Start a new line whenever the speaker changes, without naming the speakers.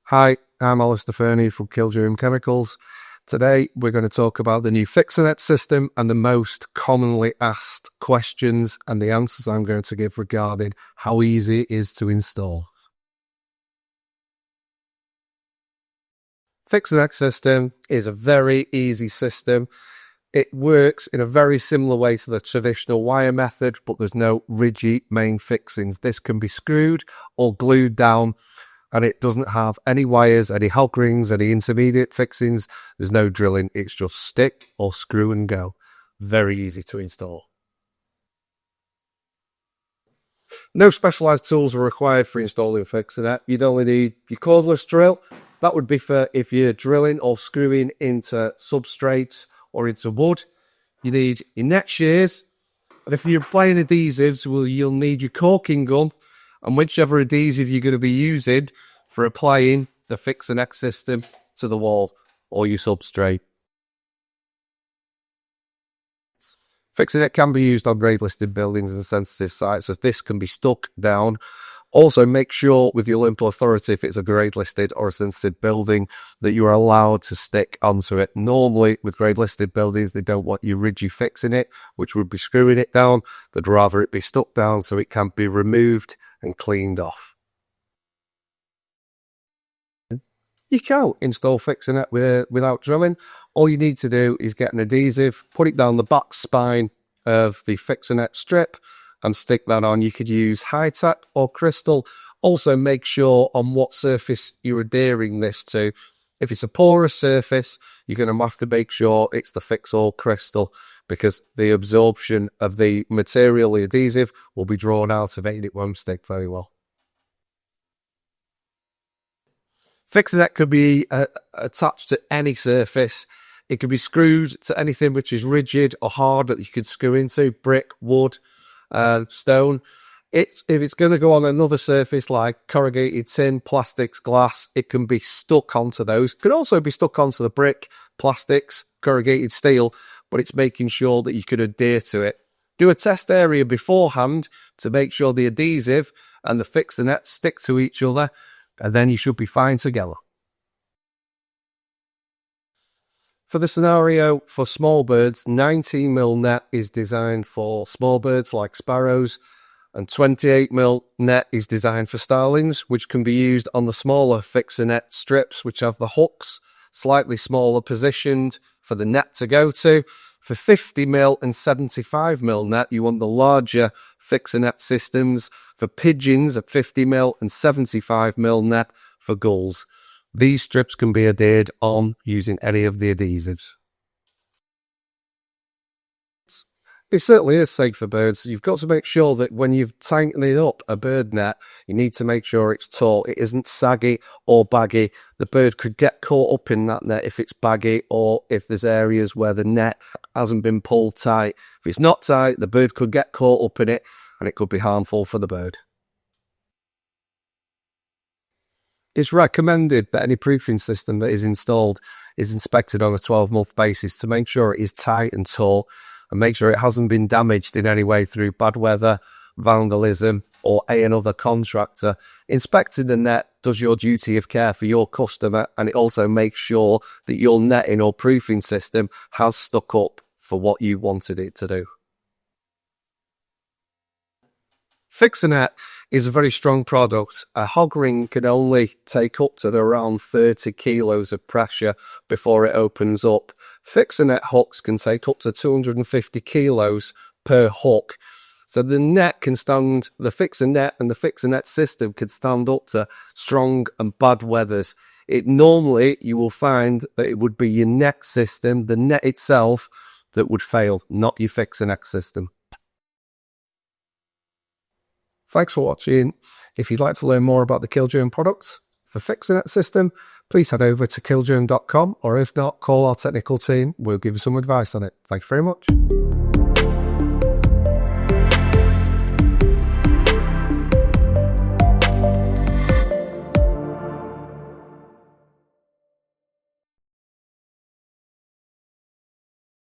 Hi, I'm Alastair from Killgerm Chemicals. Today we're going to talk about the new FixerNet system and the most commonly asked questions and the answers I'm going to give regarding how easy it is to install. FixerNet system is a very easy system. It works in a very similar way to the traditional wire method, but there's no rigid main fixings. This can be screwed or glued down, and it doesn't have any wires, any hog rings, any intermediate fixings. There's no drilling. It's just stick or screw and go. Very easy to install. No specialised tools are required for installing FixerNet. You'd only need your cordless drill. That would be for if you're drilling or screwing into substrates or into wood. You need your net shears. And if you're applying adhesives, you'll need your caulking gun and whichever adhesive you're going to be using for applying the FixerNet system to the wall or your substrate. FixerNet can be used on grade listed buildings and sensitive sites, as this can be stuck down. Also, make sure with your local authority, if it's a grade listed or a sensitive building, that you are allowed to stick onto it. Normally, with grade listed buildings, they don't want you rigid fixing it, which would be screwing it down. They'd rather it be stuck down so it can be removed and cleaned off. You can install FixerNet without drilling. All you need to do is get an adhesive, put it down the back spine of the FixerNet strip and stick that on. You could use high-tack or crystal. Also make sure on what surface you're adhering this to. If it's a porous surface, you're going to have to make sure it's the Fix-All crystal, because the absorption of the material, the adhesive, will be drawn out of it and it won't stick very well. FixerNet could be attached to any surface. It could be screwed to anything which is rigid or hard that you could screw into, brick, wood, stone. If it's going to go on another surface like corrugated tin, plastics, glass, it can be stuck onto those. It could also be stuck onto the brick, plastics, corrugated steel, but it's making sure that you can adhere to it. Do a test area beforehand to make sure the adhesive and the FixerNet stick to each other, and then you should be fine together. For the scenario for small birds, 19mm net is designed for small birds like sparrows, and 28mm net is designed for starlings, which can be used on the smaller FixerNet strips, which have the hooks slightly smaller positioned for the net to go to. For 50mm and 75mm net, you want the larger FixerNet systems for pigeons at 50mm and 75mm net for gulls. These strips can be adhered on using any of the adhesives. It certainly is safe for birds. You've got to make sure that when you've tightened up a bird net, you need to make sure it's taut. It isn't saggy or baggy. The bird could get caught up in that net if it's baggy, or if there's areas where the net hasn't been pulled tight. If it's not tight, the bird could get caught up in it and it could be harmful for the bird. It's recommended that any proofing system that is installed is inspected on a 12-month basis to make sure it is tight and taut, and make sure it hasn't been damaged in any way through bad weather, vandalism, or another contractor. Inspecting the net does your duty of care for your customer, and it also makes sure that your netting or proofing system has stuck up for what you wanted it to do. FixerNet is a very strong product. A hog ring can only take up to around 30 kilos of pressure before it opens up. FixerNet hooks can take up to 250 kilos per hook. So the net can stand, the FixerNet and the FixerNet system can stand up to strong and bad weathers. Normally, you will find that it would be your net system, the net itself, that would fail, not your FixerNet system. Thanks for watching. If you'd like to learn more about the Killgerm products for FixerNet system, please head over to killgerm.com, or if not, call our technical team. We'll give you some advice on it. Thank you very much.